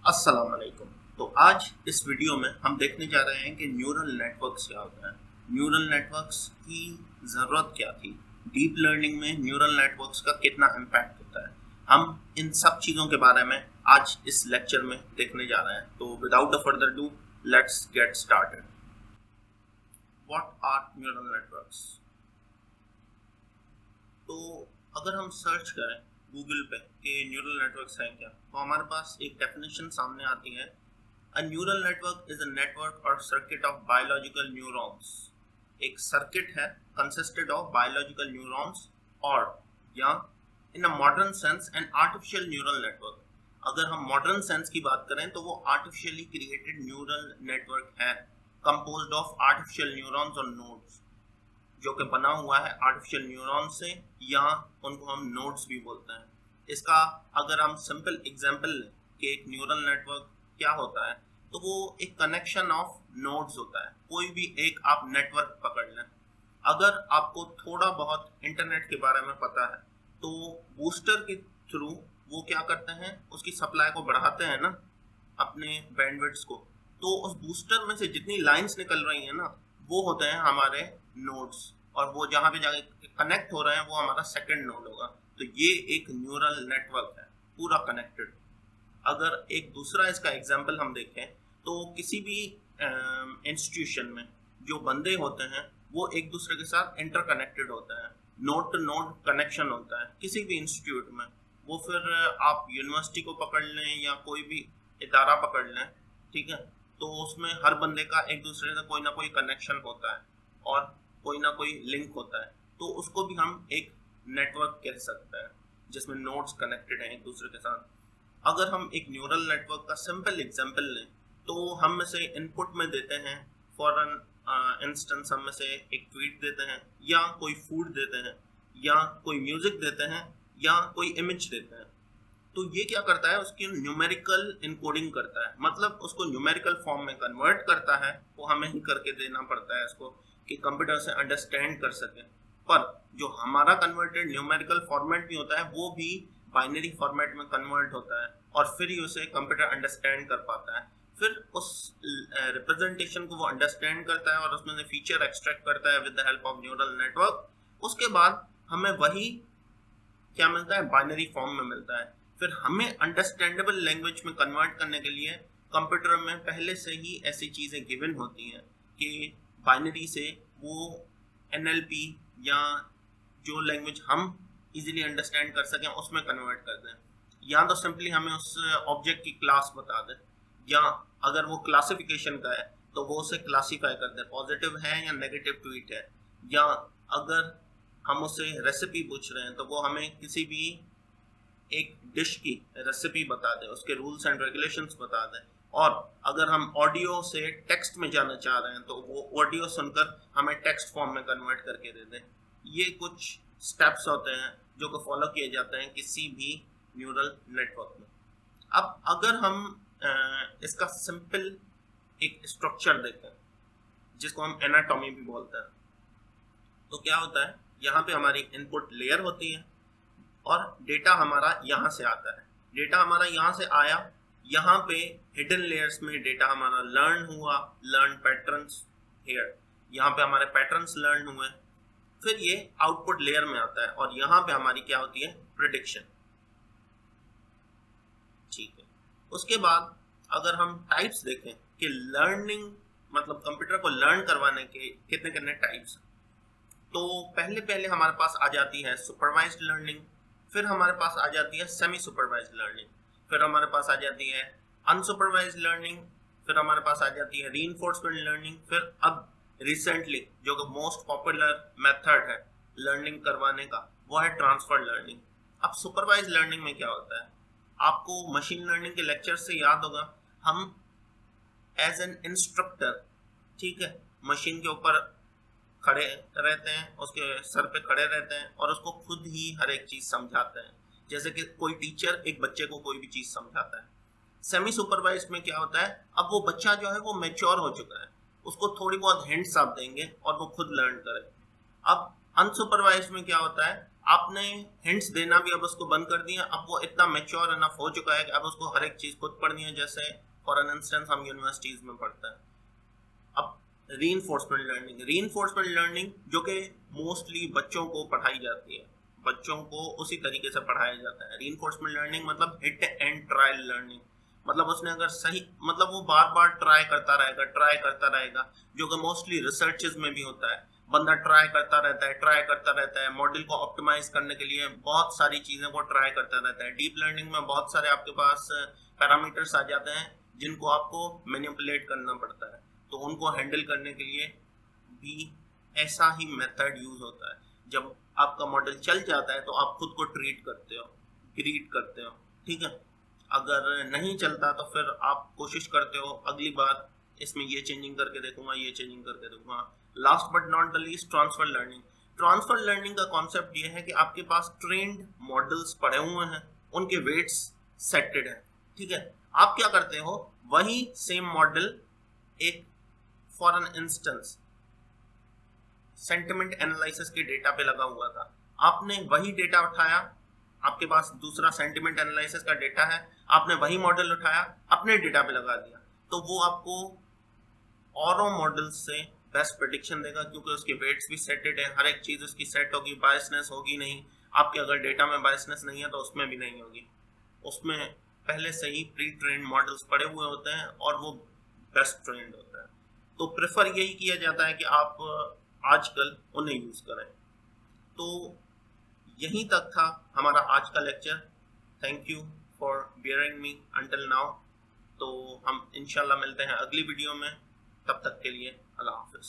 अस्सलाम वालेकुम। तो आज इस वीडियो में हम देखने जा रहे हैं कि न्यूरल नेटवर्क्स क्या होता है, न्यूरल नेटवर्क्स की ज़रूरत क्या थी, डीप लर्निंग में न्यूरल नेटवर्क्स का कितना इम्पैक्ट होता है। हम इन सब चीज़ों के बारे में आज इस लेक्चर में देखने जा रहे हैं। तो without a further ado let's get started. What are neural networks? तो अगर हम सर्च करें गूगल पे कि न्यूरल नेटवर्क्स हैं क्या, तो हमारे पास एक डेफिनेशन सामने आती है। A neural network is a network or circuit of biological neurons. एक सर्किट है कंसिस्टेड ऑफ बायोलॉजिकल न्यूरॉन्स, और या in a modern sense an artificial neural network. अगर हम मॉडर्न सेंस की बात करें तो वो आर्टिफिशियली क्रिएटेड न्यूरल नेटवर्क है, कंपोज्ड ऑफ आर्टिफिशियल न्यूरॉन्स और नोड्स, जो कि बना हुआ है आर्टिफिशियल न्यूरॉन से, या उनको हम नोड्स भी बोलते हैं। इसका अगर हम सिंपल एग्जांपल लें कि एक न्यूरल नेटवर्क क्या होता है, तो वो एक कनेक्शन ऑफ नोड्स होता है। कोई भी एक आप नेटवर्क पकड़ लें, अगर आपको थोड़ा बहुत इंटरनेट के बारे में पता है तो बूस्टर के थ्रू वो क्या करते हैं, उसकी सप्लाई को बढ़ाते हैं ना, अपने बैंडविड्थ को। तो उस बूस्टर में से जितनी लाइंस निकल रही हैं ना, वो होते हैं हमारे नोड्स, और वो जहाँ पे जाके कनेक्ट हो रहे हैं वो हमारा सेकंड नोड होगा। तो ये एक न्यूरल नेटवर्क है, पूरा कनेक्टेड। अगर एक दूसरा इसका एग्जांपल हम देखें तो किसी भी इंस्टीट्यूशन में जो बंदे होते हैं वो एक दूसरे के साथ इंटरकनेक्टेड होते हैं, नोड टू नोड कनेक्शन होता है किसी भी इंस्टीट्यूट में। वो फिर आप यूनिवर्सिटी को पकड़ लें या कोई भी इदारा पकड़ लें, ठीक है, तो उसमें हर बंदे का एक दूसरे से कोई ना कोई कनेक्शन होता है और कोई ना कोई लिंक होता है। तो उसको भी हम एक नेटवर्क कह सकते हैं जिसमें नोड्स कनेक्टेड हैं एक दूसरे के साथ। अगर हम एक न्यूरल नेटवर्क का सिंपल एग्जांपल लें तो हम में से इनपुट में देते हैं, फॉर एन इंस्टेंस हम में से एक ट्वीट देते हैं, या कोई फूड देते हैं, या कोई म्यूजिक देते हैं, या कोई इमेज देते हैं। तो ये क्या करता है, उसकी न्यूमेरिकल इनकोडिंग करता है, मतलब उसको न्यूमेरिकल फॉर्म में कन्वर्ट करता है। वो हमें ही करके देना पड़ता है इसको कि कंप्यूटर से अंडरस्टैंड कर सके। पर जो हमारा कन्वर्टेड न्यूमेरिकल फॉर्मेट भी होता है वो भी बाइनरी फॉर्मेट में कन्वर्ट होता है, और फिर ही उसे कंप्यूटर अंडरस्टैंड कर पाता है। फिर उस रिप्रेजेंटेशन को वो अंडरस्टैंड करता है और उसमें से फीचर एक्सट्रैक्ट करता है with the help of neural network. उसके बाद हमें वही क्या मिलता है, बाइनरी फॉर्म में मिलता है। फिर हमें अंडरस्टैंडेबल लैंग्वेज में कन्वर्ट करने के लिए कंप्यूटर में पहले से ही ऐसी चीज़ें गिवन होती हैं कि बाइनरी से वो एनएलपी या जो लैंग्वेज हम इजीली अंडरस्टैंड कर सकें उसमें कन्वर्ट कर दें, या तो सिंपली हमें उस ऑब्जेक्ट की क्लास बता दें, या अगर वो क्लासिफिकेशन का है तो वो उसे क्लासीफाई कर दें, पॉजिटिव है या नेगेटिव ट्वीट है। या अगर हम उसे रेसिपी पूछ रहे हैं तो वो हमें किसी भी एक डिश की रेसिपी बता दें, उसके रूल्स एंड रेगुलेशंस बता दें। और अगर हम ऑडियो से टेक्स्ट में जाना चाह रहे हैं तो वो ऑडियो सुनकर हमें टेक्स्ट फॉर्म में कन्वर्ट करके दे दें। ये कुछ स्टेप्स होते हैं जो कि फॉलो किए जाते हैं किसी भी न्यूरल नेटवर्क में। अब अगर हम इसका सिंपल एक स्ट्रक्चर देखें जिसको हम एनाटॉमी भी बोलते हैं, तो क्या होता है, यहाँ पे हमारी इनपुट लेयर होती है और डेटा हमारा यहाँ से आता है। डेटा हमारा यहाँ से आया, यहाँ पे हिडन लेयर्स में डेटा हमारा लर्न हुआ, लर्न पैटर्न्स हियर, यहाँ पे हमारे पैटर्न्स लर्न हुए। फिर ये आउटपुट लेयर में आता है और यहाँ पे हमारी क्या होती है, प्रेडिक्शन। ठीक है, उसके बाद अगर हम टाइप्स देखें कि लर्निंग मतलब कंप्यूटर को लर्न करवाने के कितने कितने टाइप्स, तो पहले हमारे पास आ जाती है सुपरवाइज्ड लर्निंग, फिर हमारे पास आ जाती है सेमी सुपरवाइज्ड लर्निंग, फिर हमारे पास आ जाती है अनसुपरवाइज्ड लर्निंग, फिर हमारे पास आ जाती है रीइंफोर्समेंट लर्निंग, फिर अब रिसेंटली जो कि मोस्ट पॉपुलर मेथड है लर्निंग करवाने का वो है ट्रांसफर लर्निंग। अब सुपरवाइज्ड लर्निंग में क्या होता है, आपको मशीन लर्निंग के लेक्चर से याद होगा, हम एज एन इंस्ट्रक्टर, ठीक है, मशीन के ऊपर खड़े रहते हैं, उसके सर पे खड़े रहते हैं और उसको खुद ही हर एक चीज़ समझाते हैं, जैसे कि कोई टीचर एक बच्चे को कोई भी चीज़ समझाता है। सेमी सुपरवाइज में क्या होता है, अब वो बच्चा जो है वो मैच्योर हो चुका है, उसको थोड़ी बहुत हिंट्स आप देंगे और वो खुद लर्न करे। अब अनसुपरवाइज में क्या होता है, आपने हिंट्स देना भी अब उसको बंद कर दिया। अब वो इतना मैच्योर इनफ हो चुका है कि अब उसको हर एक चीज खुद पढ़नी है, जैसे फॉर एन इंस्टेंस हम यूनिवर्सिटीज में पढ़ते हैं। अब रीइंफोर्समेंट लर्निंग जो कि मोस्टली बच्चों को पढ़ाई जाती है, बच्चों को उसी तरीके से पढ़ाया जाता है। रीइंफोर्समेंट लर्निंग मतलब हिट एंड ट्रायल लर्निंग, मतलब उसने अगर सही, मतलब वो बार बार ट्राई करता रहेगा, जो कि मोस्टली रिसर्चेज में भी होता है। बंदा ट्राई करता रहता है, मॉडल को ऑप्टिमाइज करने के लिए बहुत सारी चीज़ों को ट्राई करता रहता है। डीप लर्निंग में बहुत सारे आपके पास पैरामीटर्स आ जाते हैं जिनको आपको मैनिपुलेट करना पड़ता है, तो उनको हैंडल करने के लिए भी ऐसा ही मेथड यूज होता है। जब आपका मॉडल चल जाता है तो आप खुद को ग्रीट करते हो, ठीक है। अगर नहीं चलता तो फिर आप कोशिश करते हो अगली बार इसमें ये चेंजिंग करके देखूंगा। Last but not the least, transfer learning का कॉन्सेप्ट ये है कि आपके पास ट्रेंड मॉडल्स पड़े हुए हैं, उनके वेट्स सेटेड हैं, ठीक है। आप क्या करते हो, वही सेम मॉडल एक for an instance sentiment analysis के डेटा पे लगा हुआ था, आपने वही डेटा उठाया, आपके पास दूसरा सेंटिमेंट एनालिसिस का डेटा है, आपने वही मॉडल उठाया अपने डेटा पे लगा दिया, तो वो आपको औरों मॉडल से बेस्ट प्रेडिक्शन देगा, क्योंकि उसके वेट्स भी सेटेड है, हर एक चीज उसकी सेट होगी, बायसनेस होगी नहीं। आपके अगर डेटा में बायसनेस नहीं है तो उसमें भी नहीं होगी, उसमें पहले से ही प्री ट्रेंड मॉडल्स पड़े हुए होते हैं और वो बेस्ट ट्रेंड होता है। तो प्रेफर यही किया जाता है कि आप आजकल उन्हें यूज करें। तो यहीं तक था हमारा आज का lecture. Thank you for bearing me until now. तो हम इंशाल्लाह मिलते हैं अगली वीडियो में, तब तक के लिए अल्लाह हाफिज़।